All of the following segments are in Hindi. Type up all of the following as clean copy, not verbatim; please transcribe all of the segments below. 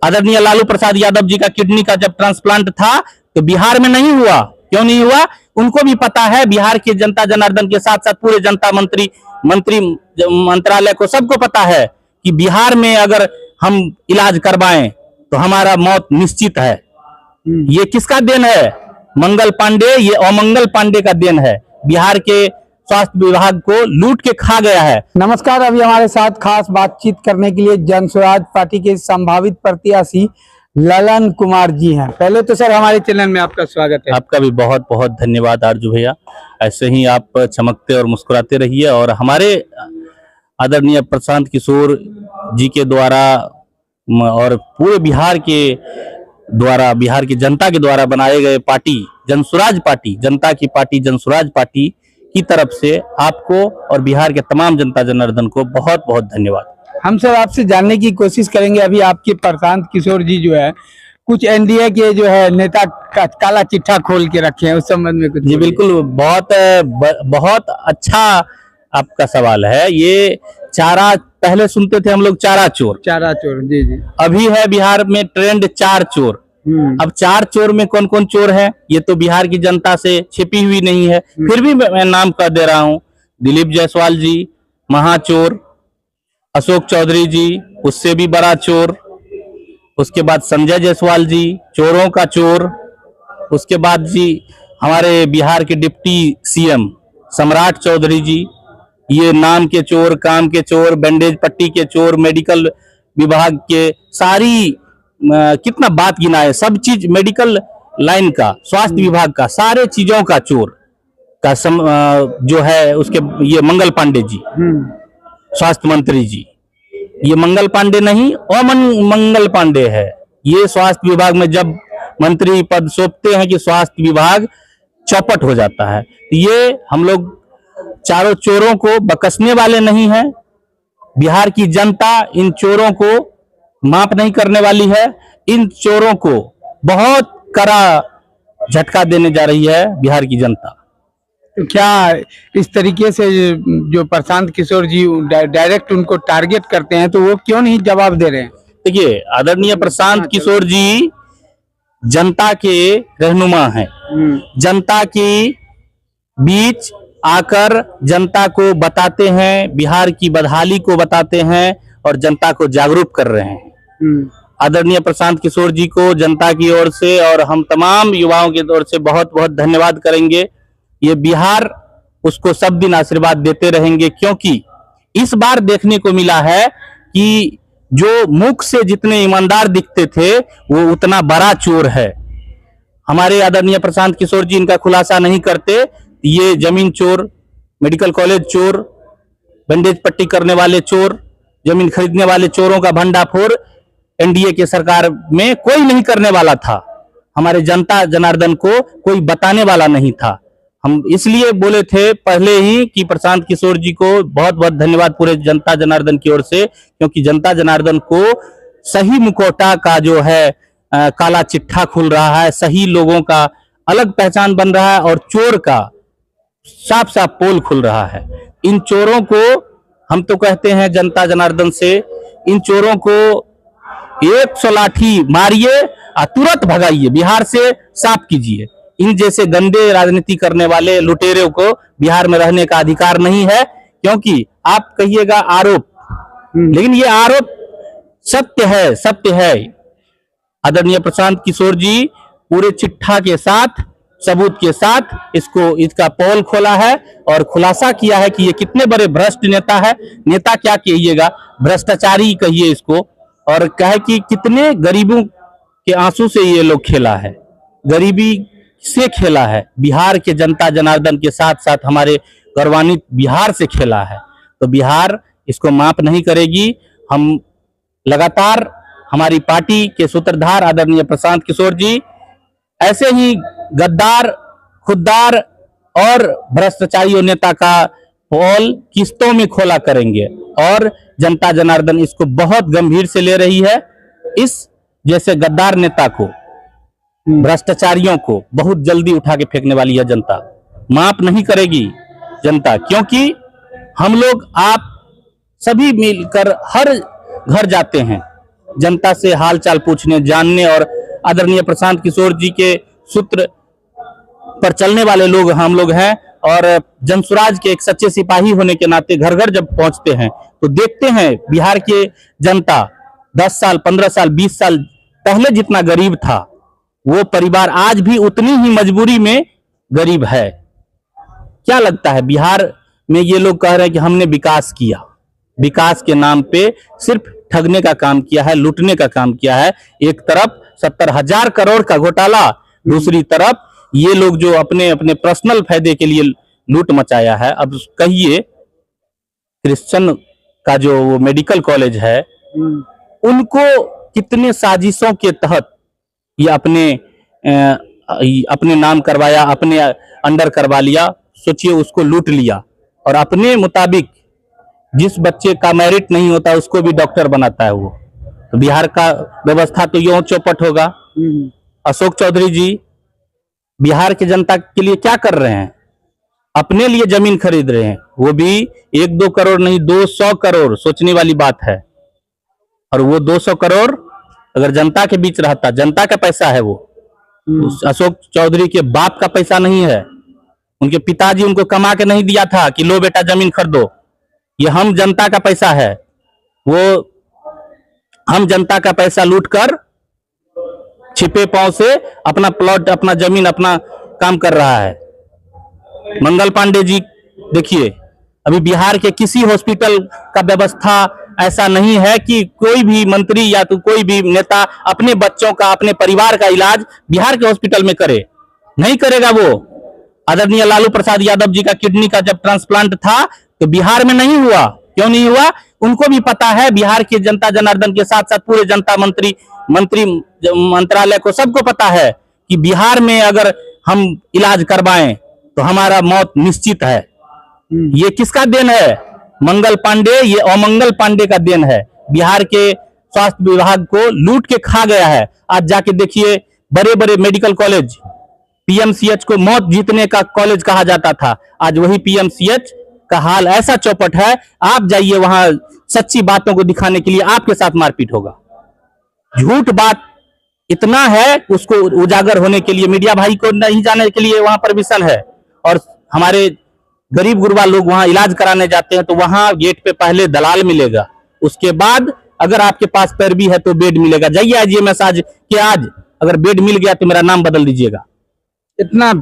आदरणीय लालू प्रसाद यादव जी का किडनी का जब ट्रांसप्लांट था तो बिहार में नहीं हुआ। क्यों नहीं हुआ? उनको भी पता है, बिहार के जनता जनार्दन के साथ साथ पूरे जनता मंत्रालय को सबको पता है कि बिहार में अगर हम इलाज करवाएं तो हमारा मौत निश्चित है। ये किसका देन है? मंगल पांडे, ये अमंगल पांडे का देन है। बिहार के स्वास्थ्य विभाग को लूट के खा गया है। नमस्कार, अभी हमारे साथ खास बातचीत करने के लिए जन स्वराज पार्टी के संभावित प्रत्याशी ललन कुमार जी हैं। पहले तो सर हमारे चैनल में आपका स्वागत है। आपका भी बहुत बहुत धन्यवाद आरजू भैया। ऐसे ही आप चमकते और मुस्कुराते रहिए और हमारे आदरणीय प्रशांत किशोर जी के द्वारा और पूरे बिहार की जनता के द्वारा बनाए गए पार्टी जनसुराज पार्टी, जनता की पार्टी जनसुराज पार्टी की तरफ से आपको और बिहार के तमाम जनता जनार्दन को बहुत बहुत धन्यवाद। हम सर आपसे जानने की कोशिश करेंगे, अभी आपके प्रशांत किशोर जी जो है कुछ एनडीए के जो है नेता का काला चिट्ठा खोल के रखे हैं, उस संबंध में कुछ? जी बिल्कुल, बहुत अच्छा आपका सवाल है। ये चारा पहले सुनते थे हम लोग, चारा चोर। जी जी। अभी है बिहार में ट्रेंड चार चोर। अब चार चोर में कौन कौन चोर है ये तो बिहार की जनता से छिपी हुई नहीं है, फिर भी मैं नाम कर दे रहा हूँ। दिलीप जायसवाल जी महाचोर, अशोक चौधरी जी उससे भी बड़ा चोर, उसके बाद संजय जायसवाल जी चोरों का चोर, उसके बाद जी हमारे बिहार के डिप्टी सीएम सम्राट चौधरी जी, ये नाम के चोर, काम के चोर, बैंडेज पट्टी के चोर, मेडिकल विभाग के सारी कितना बात गिना है, सब चीज मेडिकल लाइन का, स्वास्थ्य विभाग का, सारे चीजों का चोर का जो है उसके ये मंगल पांडे जी स्वास्थ्य मंत्री जी, ये मंगल पांडे नहीं मंगल पांडे है। ये स्वास्थ्य विभाग में जब मंत्री पद सौंपते हैं कि स्वास्थ्य विभाग चौपट हो जाता है। ये हम लोग चारों चोरों को बकसने वाले नहीं हैं। बिहार की जनता इन चोरों को माफ नहीं करने वाली है। इन चोरों को बहुत कड़ा झटका देने जा रही है बिहार की जनता। तो क्या इस तरीके से जो प्रशांत किशोर जी डायरेक्ट उनको टारगेट करते हैं तो वो क्यों नहीं जवाब दे रहे हैं? देखिए, आदरणीय प्रशांत किशोर जी जनता के रहनुमा हैं। जनता के बीच आकर जनता को बताते हैं, बिहार की बदहाली को बताते हैं और जनता को जागरूक कर रहे हैं। आदरणीय प्रशांत किशोर जी को जनता की ओर से और हम तमाम युवाओं की ओर से बहुत बहुत धन्यवाद करेंगे। ये बिहार उसको सब दिन आशीर्वाद देते रहेंगे, क्योंकि इस बार देखने को मिला है कि जो मुख से जितने ईमानदार दिखते थे वो उतना बड़ा चोर है। हमारे आदरणीय प्रशांत किशोर जी इनका खुलासा नहीं करते, ये जमीन चोर, मेडिकल कॉलेज चोर, बैंडेज पट्टी करने वाले चोर, जमीन खरीदने वाले चोरों का भंडाफोड़ एनडीए के सरकार में कोई नहीं करने वाला था। हमारे जनता जनार्दन को कोई बताने वाला नहीं था। हम इसलिए बोले थे पहले ही कि प्रशांत किशोर जी को बहुत बहुत धन्यवाद पूरे जनता जनार्दन की ओर से, क्योंकि जनता जनार्दन को सही मुखौटा का जो है काला चिट्ठा खुल रहा है, सही लोगों का अलग पहचान बन रहा है और चोर का साफ साफ पोल खुल रहा है। इन चोरों को हम तो कहते हैं जनता जनार्दन से, इन चोरों को 100 लाठी मारिए और तुरंत भगाइए, बिहार से साफ कीजिए। इन जैसे गंदे राजनीति करने वाले लुटेरों को बिहार में रहने का अधिकार नहीं है। क्योंकि आप कहिएगा आरोप, लेकिन ये आरोप सत्य है, सत्य है। आदरणीय प्रशांत किशोर जी पूरे चिट्ठा के साथ, सबूत के साथ इसका पोल खोला है और खुलासा किया है कि ये कितने बड़े भ्रष्ट नेता है। नेता क्या कहिएगा, भ्रष्टाचारी कहिए इसको। और कहे कि कितने गरीबों के आंसू से ये लोग खेला है, गरीबी से खेला है, बिहार के जनता जनार्दन के साथ साथ हमारे गौरवान्वित बिहार से खेला है। तो बिहार इसको माफ नहीं करेगी। हम लगातार हमारी पार्टी के सूत्रधार आदरणीय प्रशांत किशोर जी ऐसे ही गद्दार, खुददार और भ्रष्टाचारी नेता का पोल किस्तों में खोला करेंगे और जनता जनार्दन इसको बहुत गंभीर से ले रही है। इस जैसे गद्दार नेता को, भ्रष्टाचारियों को बहुत जल्दी उठा के फेंकने वाली है जनता, माफ नहीं करेगी जनता। क्योंकि हम लोग आप सभी मिलकर हर घर जाते हैं, जनता से हालचाल पूछने, जानने और आदरणीय प्रशांत किशोर जी के सूत्र पर चलने वाले लोग हम लोग हैं। और जनसुराज के एक सच्चे सिपाही होने के नाते घर घर जब पहुंचते हैं तो देखते हैं बिहार के जनता 10 साल, 15 साल, 20 साल पहले जितना गरीब था, वो परिवार आज भी उतनी ही मजबूरी में गरीब है। क्या लगता है, बिहार में ये लोग कह रहे हैं कि हमने विकास किया, विकास के नाम पे सिर्फ ठगने का काम किया है, लूटने का काम किया है। एक तरफ 70,000 करोड़ का घोटाला, दूसरी तरफ ये लोग जो अपने अपने पर्सनल फायदे के लिए लूट मचाया है। अब कहिए क्रिश्चियन का जो वो मेडिकल कॉलेज है, उनको कितने साजिशों के तहत ये अपने नाम करवाया, अपने अंडर करवा लिया। सोचिए, उसको लूट लिया और अपने मुताबिक जिस बच्चे का मेरिट नहीं होता उसको भी डॉक्टर बनाता है वो। तो बिहार का व्यवस्था तो यूं चौपट होगा। अशोक चौधरी जी बिहार की जनता के लिए क्या कर रहे हैं? अपने लिए जमीन खरीद रहे हैं, वो भी 1-2 करोड़ नहीं, 200 करोड़। सोचने वाली बात है। और वो 200 करोड़ अगर जनता के बीच रहता, जनता का पैसा है वो, अशोक चौधरी के बाप का पैसा नहीं है। उनके पिताजी उनको कमा के नहीं दिया था कि लो बेटा जमीन खरीदो। ये हम जनता का पैसा है। वो हम जनता का पैसा लूटकर छिपे पांव से अपना प्लॉट, अपना जमीन, अपना काम कर रहा है। मंगल पांडे जी देखिए, अभी बिहार के किसी हॉस्पिटल का व्यवस्था ऐसा नहीं है कि कोई भी मंत्री या तो कोई भी नेता अपने बच्चों का, अपने परिवार का इलाज बिहार के हॉस्पिटल में करे। नहीं करेगा वो। आदरणीय लालू प्रसाद यादव जी का किडनी का जब ट्रांसप्लांट था तो बिहार में नहीं हुआ। क्यों नहीं हुआ? उनको भी पता है, बिहार के जनता जनार्दन के साथ साथ पूरे जनता मंत्रालय को सबको पता है कि बिहार में अगर हम इलाज करवाएं तो हमारा मौत निश्चित है। ये किसका देन है? मंगल पांडे, ये अमंगल पांडे का देन है। बिहार के स्वास्थ्य विभाग को लूट के खा गया है। आज जाके देखिए, बड़े बड़े मेडिकल कॉलेज, पीएमसीएच को मौत जीतने का कॉलेज कहा जाता था, आज वही पीएमसीएच का हाल ऐसा चौपट है। आप जाइए वहां, सच्ची बातों को दिखाने के लिए आपके साथ मारपीट होगा। झूठ बात इतना है, उसको उजागर होने के लिए मीडिया भाई को नहीं जाने के लिए वहां परमिशन है। और हमारे गरीब गुरबा लोग वहां इलाज कराने जाते हैं तो वहां गेट पे पहले दलाल मिलेगा, उसके बाद अगर आपके पास पैरवी है तो बेड मिलेगा। जाइए आईजीएमएस आज कि आज अगर बेड मिल गया तो मेरा नाम बदल दीजिएगा। इतना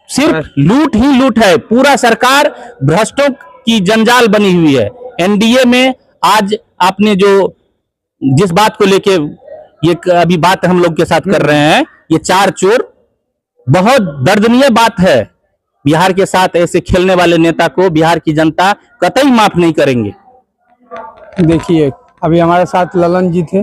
सिर्फ लूट ही लूट है। पूरा सरकार भ्रष्टों की जंजाल बनी हुई है। एनडीए में आज आपने जो जिस बात को लेके ये अभी बात हम लोग के साथ कर रहे हैं, ये 4 चोर, बहुत दर्दनीय बात है। बिहार के साथ ऐसे खेलने वाले नेता को बिहार की जनता कतई माफ नहीं करेंगे। देखिए, अभी हमारे साथ ललन जी थे।